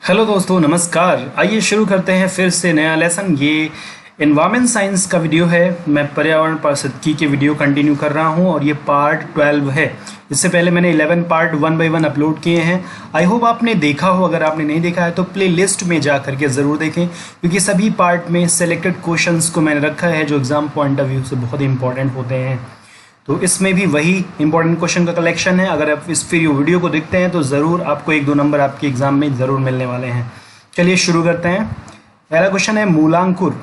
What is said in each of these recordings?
Hello दोस्तों, नमस्कार। आइए शुरू करते हैं फिर से नया लेसन। ये एनवायरमेंट साइंस का वीडियो है। मैं पर्यावरण पारिस्थितिकी के वीडियो कंटिन्यू कर रहा हूं और ये पार्ट 12 है। इससे पहले मैंने 11 पार्ट 1 बाय 1 अपलोड किए हैं। आई होप आपने देखा हो। अगर आपने नहीं देखा है तो प्ले लिस्ट में जा करके ज़रूर देखें, क्योंकि सभी पार्ट में सेलेक्टेड क्वेश्चंस को मैंने रखा है जो एग्ज़ाम पॉइंट ऑफ व्यू से बहुत इंपॉर्टेंट होते हैं। तो इसमें भी वही इंपॉर्टेंट क्वेश्चन का कलेक्शन है। अगर आप इस फिर वीडियो को देखते हैं तो ज़रूर आपको 1-2 नंबर आपके एग्जाम में ज़रूर मिलने वाले हैं। चलिए शुरू करते हैं। पहला क्वेश्चन है, मूलांकुर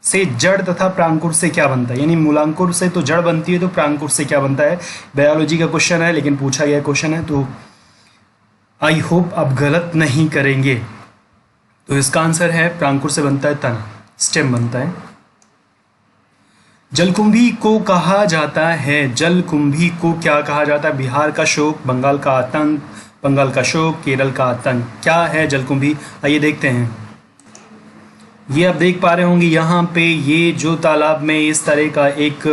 से जड़ तथा प्रांकुर से क्या बनता है। यानी मूलांकुर से तो जड़ बनती है, तो प्रांकुर से क्या बनता है। बायोलॉजी का क्वेश्चन है, लेकिन पूछा गया क्वेश्चन है, तो आई होप आप गलत नहीं करेंगे। तो इसका आंसर है प्रांकुर से बनता है तना, स्टेम बनता है। जलकुंभी को कहा जाता है, जलकुंभी को क्या कहा जाता है। बिहार का शोक, बंगाल का आतंक, बंगाल का शोक, केरल का आतंक। क्या है जलकुंभी, आइए देखते हैं। ये आप देख पा रहे होंगे यहाँ पे, ये जो तालाब में इस तरह का एक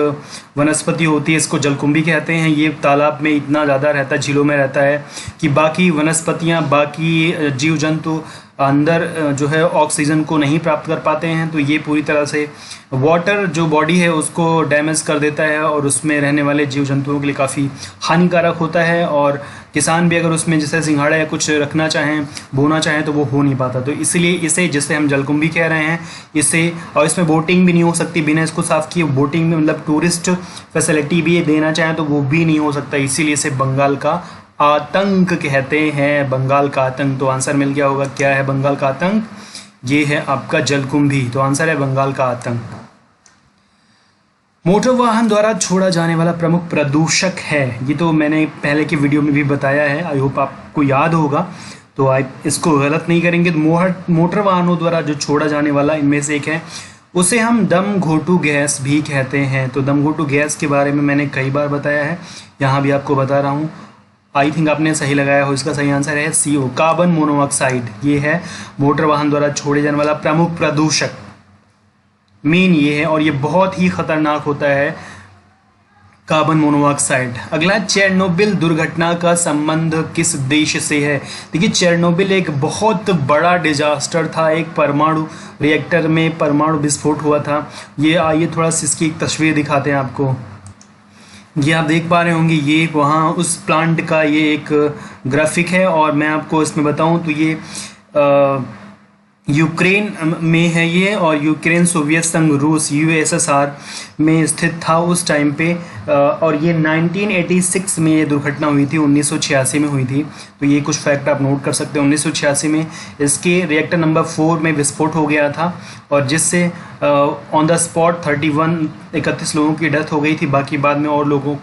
वनस्पति होती है, इसको जलकुंभी कहते हैं। ये तालाब में इतना ज़्यादा रहता है, झीलों में रहता है कि बाकी वनस्पतियाँ, बाकी जीव जंतु अंदर जो है ऑक्सीजन को नहीं प्राप्त कर पाते हैं। तो ये पूरी तरह से वाटर जो बॉडी है उसको डैमेज कर देता है और उसमें रहने वाले जीव जंतुओं के लिए काफ़ी हानिकारक होता है। और किसान भी अगर उसमें जैसे सिंघाड़ा या कुछ रखना चाहें, बोना चाहें, तो वो हो नहीं पाता। तो इसलिए इसे, जिसे हम जलकुंभी कह रहे हैं, इसे, और इसमें बोटिंग भी नहीं हो सकती बिना इसको साफ किए। बोटिंग में मतलब टूरिस्ट फैसिलिटी भी ये देना चाहें तो वो भी नहीं हो सकता। इसीलिए इसे बंगाल का आतंक कहते हैं, बंगाल का आतंक। तो आंसर मिल गया होगा, क्या है बंगाल का आतंक। ये है आपका जलकुंभी, तो आंसर है बंगाल का आतंक। मोटर वाहन द्वारा छोड़ा जाने वाला प्रमुख प्रदूषक है। ये तो मैंने पहले की वीडियो में भी बताया है, आई होप आपको याद होगा, तो आप इसको गलत नहीं करेंगे। तो मोटर वाहनों द्वारा जो छोड़ा जाने वाला इनमें से एक है, उसे हम दम घोटू गैस भी कहते हैं। तो दम घोटू गैस के बारे में मैंने कई बार बताया है, यहाँ भी आपको बता रहा हूँ। आई थिंक आपने सही लगाया हो। इसका सही आंसर है CO, कार्बन मोनोऑक्साइड। ये है मोटर वाहन द्वारा छोड़े जाने वाला प्रमुख प्रदूषक, मेन ये है, और ये बहुत ही खतरनाक होता है, कार्बन मोनोऑक्साइड। अगला, चेरनोबिल दुर्घटना का संबंध किस देश से है। देखिए, चेरनोबिल एक बहुत बड़ा डिजास्टर था, एक परमाणु रिएक्टर में परमाणु विस्फोट हुआ था। ये आइए थोड़ा सी इसकी एक तस्वीर दिखाते हैं आपको। ये आप देख पा रहे होंगे, ये वहाँ उस प्लांट का ये एक ग्राफिक है। और मैं आपको इसमें बताऊं तो ये यूक्रेन में है ये, और यूक्रेन सोवियत संघ, रूस, USSR में स्थित था उस टाइम पे। और ये 1986 में ये दुर्घटना हुई थी, 1986 में हुई थी। तो ये कुछ फैक्ट आप नोट कर सकते हैं। 1986 में इसके रिएक्टर नंबर 4 में विस्फोट हो गया था, और जिससे ऑन द स्पॉट 31 लोगों की डेथ हो गई थी। बाकी बाद में और लोगों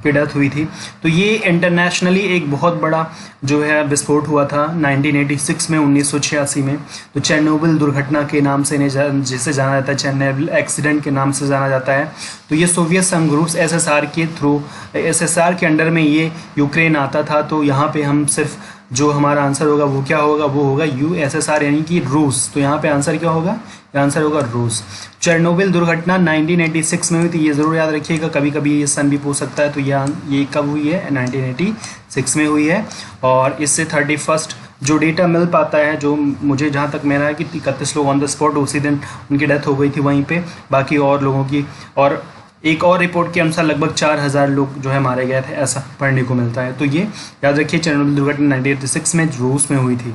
की डेथ हुई थी। तो ये इंटरनेशनली एक बहुत बड़ा जो है विस्फोट हुआ था 1986 में, 1986 में। तो चेरनोबिल दुर्घटना के नाम से जिसे जाना जाता है, चेरनोबिल एक्सीडेंट के नाम से जाना जाता है। तो ये सोवियत संघ, रूस, SSR के थ्रू, SSR के अंडर में ये यूक्रेन आता था। तो यहाँ पे हम सिर्फ जो हमारा आंसर होगा वो क्या होगा, वो होगा USSR यानी कि रूस। तो यहाँ पे आंसर क्या होगा, आंसर होगा रूस। चेरनोबिल दुर्घटना 1986 में हुई थी, ये ज़रूर याद रखिएगा। कभी कभी ये सन भी पूछ सकता है। तो ये कब हुई है, 1986 में हुई है। और इससे 31st जो डेटा मिल पाता है, जो मुझे जहाँ तक मेरा है कि 31 लोग ऑन द स्पॉट उसी दिन उनकी डेथ हो गई थी वहीं पे। बाकी और लोगों की, और एक और रिपोर्ट के अनुसार लगभग 4000 लोग जो है मारे गए थे, ऐसा पढ़ने को मिलता है। तो ये याद रखिए, चेरनोबिल दुर्घटना 1986 में रूस में हुई थी।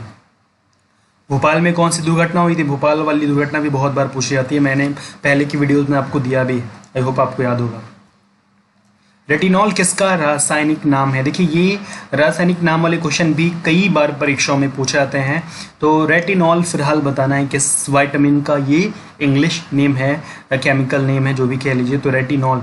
भोपाल में कौन सी दुर्घटना हुई थी। भोपाल वाली दुर्घटना भी बहुत बार पूछी जाती है, मैंने पहले की वीडियोस में आपको दिया भी, आई होप आपको याद होगा। रेटिनॉल किसका रासायनिक नाम है। देखिए, ये रासायनिक नाम वाले क्वेश्चन भी कई बार परीक्षाओं में पूछे जाते हैं। तो रेटिनॉल फिलहाल बताना है किस विटामिन का ये इंग्लिश नेम है, केमिकल नेम है, जो भी कह लीजिए। तो रेटिनॉल,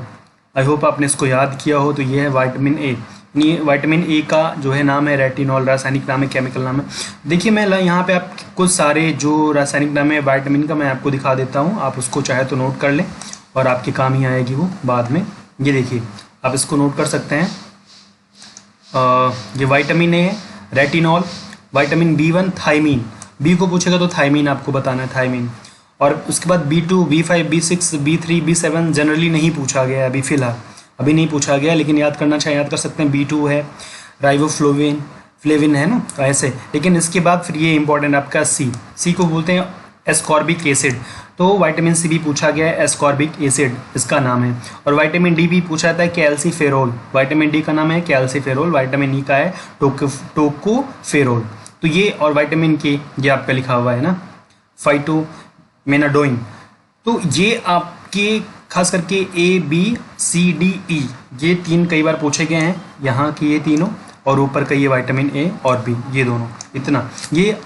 आई होप आपने इसको याद किया हो। तो ये है विटामिन A। ये विटामिन A का जो है नाम है रेटिनॉल, रासायनिक नाम है, केमिकल नाम है। देखिए, मैं यहाँ पे आपको सारे जो रासायनिक नाम है विटामिन का मैं आपको दिखा देता हूँ। आप उसको चाहे तो नोट कर लें और आपके काम ही आएगी वो बाद में। ये देखिए, आप इसको नोट कर सकते हैं। ये विटामिन A है, retinol. Vitamin B1 thiamine, B को पूछेगा तो थायमीन आपको बताना है, थायमीन। और उसके बाद B2, B5, B6, B3, B7 generally नहीं पूछा गया अभी फ़िलहाल, अभी नहीं पूछा गया, लेकिन याद करना चाहे याद कर सकते हैं। B2 है राइबोफ्लोविन, फ्लेविन है ना, तो ऐसे। लेकिन इसके बाद फिर ये इंपॉर्टेंट आपका सी को बोलते हैं एस्कॉर्बिक एसिड। तो विटामिन सी भी पूछा गया है, एस्कॉर्बिक एसिड इसका नाम है। और विटामिन डी भी पूछा था, कैल्सीफेरोल। विटामिन डी का नाम है कैल्सीफेरोल, विटामिन ई का है टोकोफेरोल। तो ये और विटामिन के ये आपका लिखा हुआ है ना, फाइटोमेनाडोइन। तो ये आपके खास करके A B C D E ये 3 कई बार पूछे गए हैं, यहाँ की ये तीनों, और ऊपर का ये विटामिन ए और बी, ये दोनों। इतना ये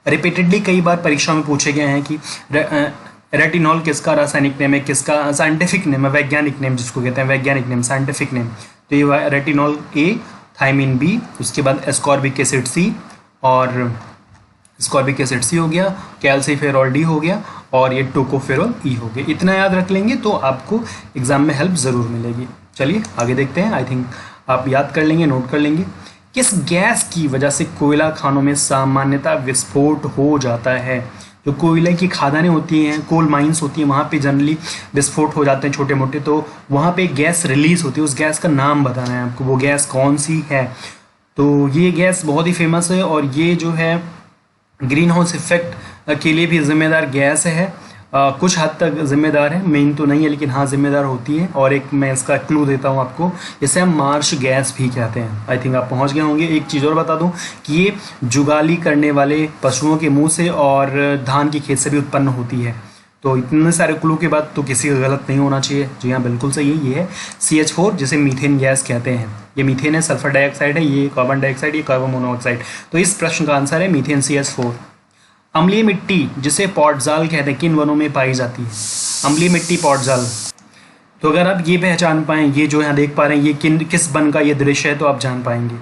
रिपीटेडली कई बार परीक्षा में पूछे गए हैं कि रेटिनॉल किसका रासायनिक नेम है, किसका साइंटिफिक नेम है, वैज्ञानिक नेम जिसको कहते हैं, वैज्ञानिक नेम, साइंटिफिक नेम। तो ये रेटिनॉल ए, थायमिन बी, उसके बाद एस्कॉर्बिक एसिड सी, और एस्कॉर्बिक एसिड सी हो गया, कैल्सीफेरोल डी हो गया, और ये टोकोफेरोल ई हो गया। इतना याद रख लेंगे तो आपको एग्जाम में हेल्प ज़रूर मिलेगी। चलिए आगे देखते हैं। आई थिंक आप याद कर लेंगे, नोट कर लेंगे। किस गैस की वजह से कोयला खानों में सामान्यतः विस्फोट हो जाता है? जो कोयले की खदानें होती हैं, कोल माइंस होती हैं, वहाँ पे जनरली विस्फोट हो जाते हैं छोटे मोटे। तो वहाँ पे गैस रिलीज होती है, उस गैस का नाम बताना है आपको, वो गैस कौन सी है। तो ये गैस बहुत ही फेमस है, और ये जो है ग्रीन हाउस इफेक्ट के लिए भी जिम्मेदार गैस है। कुछ हद तक जिम्मेदार है, मेन तो नहीं है, लेकिन हाँ जिम्मेदार होती है। और एक मैं इसका क्लू देता हूँ आपको, इसे हम मार्श गैस भी कहते हैं। आई थिंक आप पहुँच गए होंगे। एक चीज़ और बता दूँ कि ये जुगाली करने वाले पशुओं के मुंह से और धान की खेत से भी उत्पन्न होती है। तो इतने सारे क्लू के बाद तो किसी का गलत नहीं होना चाहिए। जी हाँ, बिल्कुल सही है, ये है CH4, जिसे मीथेन गैस कहते हैं। ये मीथेन है, सल्फर डाइऑक्साइड है, ये कार्बन डाइऑक्साइड, ये कार्बन मोनोऑक्साइड। तो इस प्रश्न का आंसर है मीथेन CH4। अम्लीय मिट्टी जिसे पॉटजाल कहते हैं किन वनों में पाई जाती है? अम्लीय मिट्टी पॉटजाल। तो अगर आप ये पहचान पाएँ, ये जो यहाँ देख पा रहे हैं, ये किस वन का ये दृश्य है, तो आप जान पाएंगे।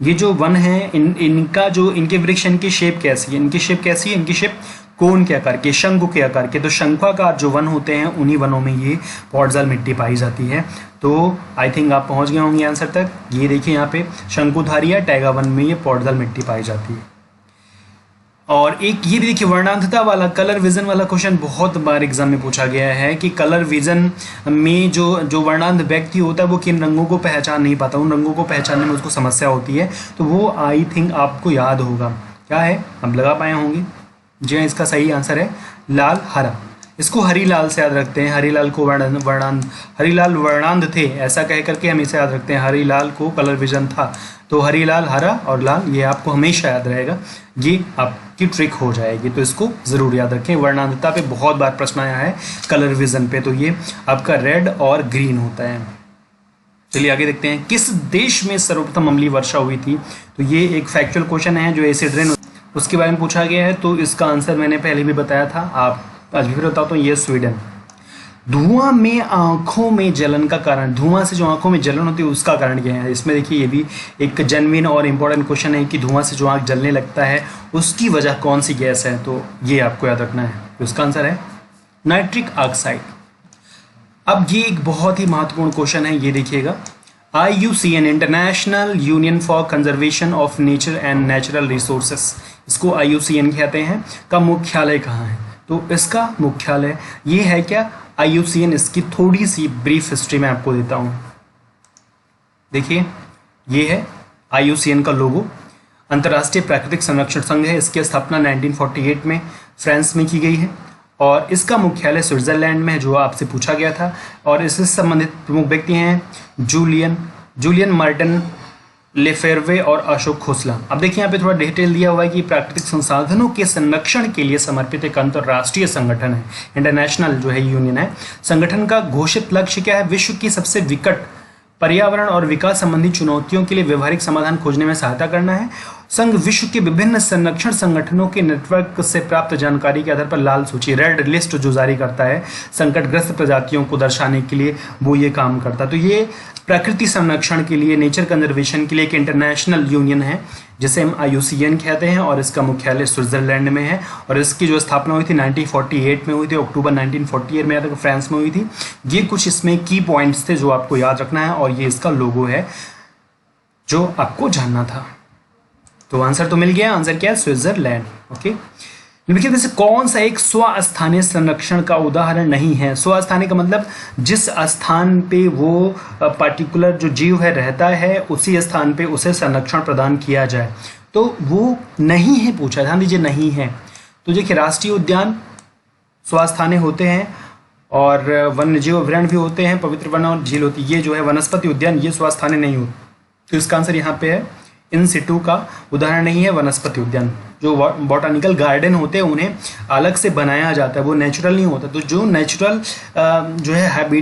ये जो वन है, इनका जो इनके वृक्ष, इनकी शेप कैसी है? इनकी शेप कैसी है? इनकी शेप कोन के आकार के, शंकु के आकार के। तो शंक्वाकार जो वन होते हैं, उन्हीं वनों में ये पॉटजाल मिट्टी पाई जाती है। तो आई थिंक आप पहुंच गए होंगे आंसर तक। ये देखिए यहाँ पे शंकुधारी या टैगा वन में ये पॉटजाल मिट्टी पाई जाती है। और एक ये भी देखिए वर्णांधता वाला, कलर विजन वाला क्वेश्चन बहुत बार एग्जाम में पूछा गया है कि कलर विजन में जो वर्णांध व्यक्ति होता है वो किन रंगों को पहचान नहीं पाता, उन रंगों को पहचानने में उसको समस्या होती है। तो वो आई थिंक आपको याद होगा, क्या है, आप लगा पाए होंगे। जी हाँ, इसका सही आंसर है लाल हरा। इसको हरीलाल से याद रखते हैं। हरीलाल को हरीलाल वर्णांध थे, ऐसा कह करके हम इसे याद रखते हैं। हरीलाल को कलर विजन था, तो हरीलाल हरा और लाल, ये आपको हमेशा याद रहेगा। ये आपकी ट्रिक हो जाएगी, तो इसको ज़रूर याद रखें। वर्णांधता पे बहुत बार प्रश्न आया है, कलर विजन पे, तो ये आपका रेड और ग्रीन होता है। चलिए आगे देखते हैं। किस देश में सर्वप्रथम अम्लीय वर्षा हुई थी? तो ये एक फैक्चुअल क्वेश्चन है जो एसिड रेन उसके बारे में पूछा गया है। तो इसका आंसर मैंने पहले भी बताया था, आप आज भी फिर बताता हूँ, ये स्वीडन। धुआं में आंखों में जलन का कारण, धुआं से जो आंखों में जलन होती है उसका कारण क्या है? इसमें देखिए ये भी एक जेन्युइन और इम्पोर्टेंट क्वेश्चन है कि धुआं से जो आंख जलने लगता है उसकी वजह कौन सी गैस है? तो ये आपको याद रखना है। तो इसका आंसर है नाइट्रिक ऑक्साइड। अब ये एक बहुत ही महत्वपूर्ण क्वेश्चन है, ये देखिएगा। IUCN international union for conservation of nature and natural resources, इसको IUCN कहते हैं, का मुख्यालय कहाँ है? तो इसका मुख्यालय ये है क्या? IUCN, इसकी थोड़ी सी ब्रीफ हिस्ट्री मैं आपको देता हूँ। देखिए ये है IUCN का लोगो, अंतर्राष्ट्रीय प्राकृतिक संरक्षण संघ है। इसकी स्थापना 1948 में फ्रांस में की गई है, और इसका मुख्यालय स्विट्जरलैंड में है, जो आपसे पूछा गया था। और इससे संबंधित प्रमुख व्यक्ति हैं जूलियन मार्टिन लेफेरवे और अशोक खोसला। अब देखिए यहाँ पे थोड़ा डिटेल दिया हुआ है कि प्राकृतिक संसाधनों के संरक्षण के लिए समर्पित एक अंतर्राष्ट्रीय संगठन है, इंटरनेशनल जो है यूनियन है। संगठन का घोषित लक्ष्य क्या है? विश्व की सबसे विकट पर्यावरण और विकास संबंधी चुनौतियों के लिए व्यवहारिक समाधान खोजने में सहायता करना है। संघ विश्व के विभिन्न संरक्षण संगठनों के नेटवर्क से प्राप्त जानकारी के आधार पर लाल सूची, रेड लिस्ट जो जारी करता है संकटग्रस्त प्रजातियों को दर्शाने के लिए, वो ये काम करता है। तो ये प्रकृति संरक्षण के लिए, नेचर कंजर्वेशन के लिए एक इंटरनेशनल यूनियन है जिसे हम IUCN कहते हैं, और इसका मुख्यालय स्विट्जरलैंड में है। और इसकी जो स्थापना हुई थी 1948 में हुई थी, अक्टूबर 1948 में तक फ्रांस में हुई थी। ये कुछ इसमें की पॉइंट्स थे जो आपको याद रखना है, और ये इसका लोगो है जो आपको जानना था। तो आंसर तो मिल गया। आंसर क्या है? स्विट्जरलैंड। ओके, निम्नलिखित में से कौन सा एक स्वस्थानीय संरक्षण का उदाहरण नहीं है? स्वस्थानीय का मतलब जिस स्थान पे वो पार्टिकुलर जो जीव है रहता है उसी स्थान पे उसे संरक्षण प्रदान किया जाए, तो वो नहीं है पूछा, ध्यान दीजिए नहीं है। तो देखिए राष्ट्रीय उद्यान स्वस्थानीय होते हैं और वन्य जीव अभयारण्य भी होते हैं, पवित्र वन और झील होती है। ये जो है वनस्पति उद्यान ये स्वस्थानीय नहीं होते, तो इसका आंसर यहाँ पे है इन सिटू का उदाहरण नहीं है वनस्पति उद्यान। जो बॉटानिकल गार्डन होते हैं उन्हें अलग से बनाया जाता है, वो नेचुरल नहीं होता। तो जो नेचुरल जो है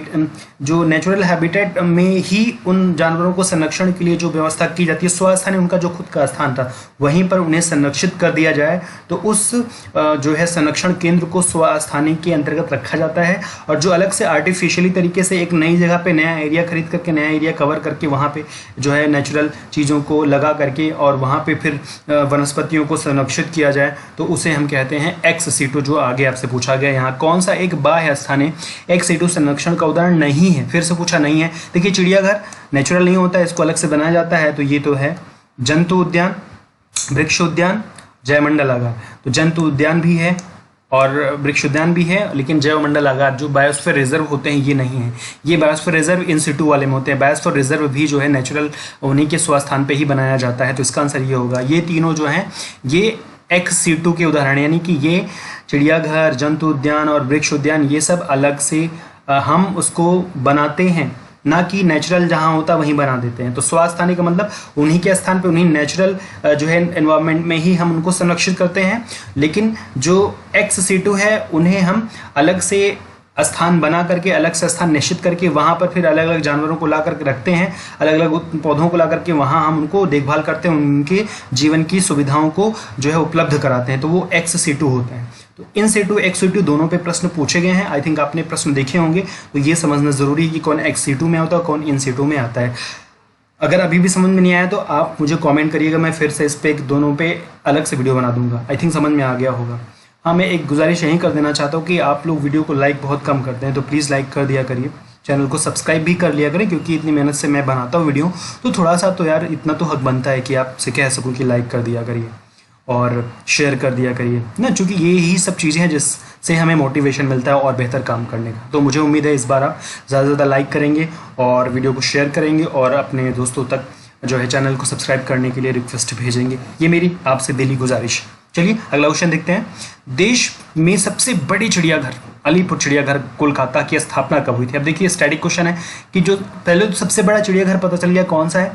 जो नेचुरल हैबिटेट में ही उन जानवरों को संरक्षण के लिए जो व्यवस्था की जाती है, स्वस्थानीय उनका जो खुद का स्थान था वहीं पर उन्हें संरक्षित कर दिया जाए, तो उस जो है संरक्षण केंद्र को स्वस्थानीय के अंतर्गत रखा जाता है। और जो अलग से आर्टिफिशियली तरीके से एक नई जगह पे नया एरिया खरीद करके नया एरिया कवर करके वहाँ पे जो है नेचुरल चीज़ों को लगा करके और वहाँ पे फिर वनस्पतियों को संरक्षित किया जाए, तो उसे हम कहते हैं एक्स सीटू। जो आगे आपसे पूछा गया यहाँ कौन सा एक बाह्य स्थानीय एक्स सीटू संरक्षण का उदाहरण नहीं है, फिर से पूछा नहीं है। देखिए चिड़ियाघर नेचुरल नहीं होता है, इसको अलग से बनाया जाता है, तो ये तो है जंतु उद्यान, वृक्ष उद्यान, जयमंडलागार। तो जंतु उद्यान भी है और वृक्ष उद्यान भी है, लेकिन जैवमंडलागार जो बायोस्फीयर रिजर्व होते हैं ये नहीं है। ये बायोस्फीयर रिजर्व इन सिटू वाले में होते हैं। बायोस्फीयर रिजर्व भी जो है नेचुरल उन्हीं के स्वस्थान पे ही बनाया जाता है, तो इसका आंसर ये होगा। ये तीनों जो हैं ये एक्स सीटू के उदाहरण, यानी कि ये चिड़ियाघर, जंतु उद्यान और वृक्ष उद्यान ये सब अलग से हम उसको बनाते हैं, ना कि नेचुरल जहाँ होता वहीं बना देते हैं। तो स्वस्थानीय का मतलब उन्हीं के स्थान पे उन्हीं नेचुरल जो है एनवायरनमेंट में ही हम उनको संरक्षित करते हैं, लेकिन जो एक्स सीटू है उन्हें हम अलग से स्थान बना करके अलग से स्थान निश्चित करके वहाँ पर फिर अलग अलग जानवरों को ला करके रखते हैं, अलग अलग पौधों को ला करके वहाँ हम उनको देखभाल करते हैं, उनके जीवन की सुविधाओं को जो है उपलब्ध कराते हैं, तो वो एक्स सीटू होते हैं। तो इन सीटू एक्स सीटू दोनों पे प्रश्न पूछे गए हैं। आई थिंक आपने प्रश्न देखे होंगे, तो ये समझना जरूरी है कि कौन एक्स सीटू में आता है कौन इन सीटू में आता है। अगर अभी भी समझ में नहीं आया तो आप मुझे कमेंट करिएगा, मैं फिर से इस पे दोनों पे अलग से वीडियो बना दूंगा। आई थिंक समझ में आ गया होगा। हाँ, मैं एक गुजारिश यही कर देना चाहता हूँ कि आप लोग वीडियो को लाइक बहुत कम करते हैं, तो प्लीज़ लाइक कर दिया करिए, चैनल को सब्सक्राइब भी कर लिया करें, क्योंकि इतनी मेहनत से मैं बनाता हूँ वीडियो, तो थोड़ा सा तो यार इतना तो हक बनता है कि आपसे कह सकूँ कि लाइक कर दिया करिए और शेयर कर दिया करिए ना, क्योंकि ये ही सब चीज़ें हैं जिससे हमें मोटिवेशन मिलता है और बेहतर काम करने का। तो मुझे उम्मीद है इस बार आप ज़्यादा से ज़्यादा लाइक करेंगे और वीडियो को शेयर करेंगे और अपने दोस्तों तक जो है चैनल को सब्सक्राइब करने के लिए रिक्वेस्ट भेजेंगे। ये मेरी आपसे दिली गुजारिश है। चलिए अगला क्वेश्चन देखते हैं। देश में सबसे बड़ी चिड़ियाघर अलीपुर चिड़ियाघर कोलकाता की स्थापना कब हुई थी? अब देखिए स्टैटिक क्वेश्चन है कि जो पहले तो सबसे बड़ा चिड़ियाघर पता चल गया कौन सा है,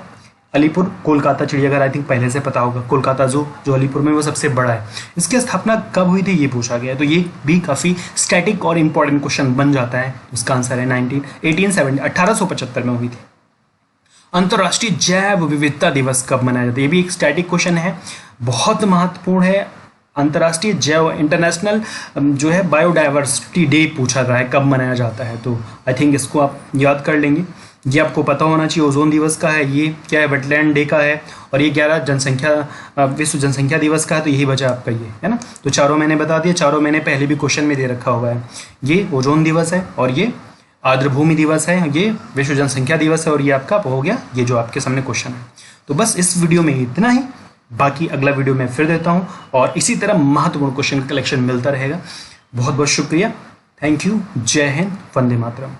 अलीपुर कोलकाता चिड़ियाघर। आई थिंक पहले से पता होगा, कोलकाता जो अलीपुर में वो सबसे बड़ा है। इसकी स्थापना कब हुई थी ये पूछा गया है, तो ये भी काफ़ी स्टैटिक और इम्पोर्टेंट क्वेश्चन बन जाता है। उसका आंसर है 1875 में हुई थी। अंतर्राष्ट्रीय जैव विविधता दिवस कब मनाया जाता है? ये भी एक स्टैटिक क्वेश्चन है, बहुत महत्वपूर्ण है। अंतर्राष्ट्रीय जैव इंटरनेशनल जो है बायोडाइवर्सिटी डे पूछा रहा है कब मनाया जाता है, तो आई थिंक इसको आप याद कर लेंगे। ये आपको पता होना चाहिए। ओजोन दिवस का है, ये क्या है वेटलैंड डे का है, और ये 11 विश्व जनसंख्या दिवस का है, तो यही बचा आपका ये है ना। तो चारों मैंने बता दिया, चारों मैंने पहले भी क्वेश्चन में दे रखा हुआ है। ये ओजोन दिवस है और ये आर्द्रभूमि दिवस है, ये विश्व जनसंख्या दिवस है और ये आपका हो गया ये जो आपके सामने क्वेश्चन है। तो बस इस वीडियो में इतना ही, बाकी अगला वीडियो मैं फिर देता हूँ और इसी तरह महत्वपूर्ण क्वेश्चन कलेक्शन मिलता रहेगा। बहुत बहुत शुक्रिया, थैंक यू, जय हिंद, वंदे मातरम।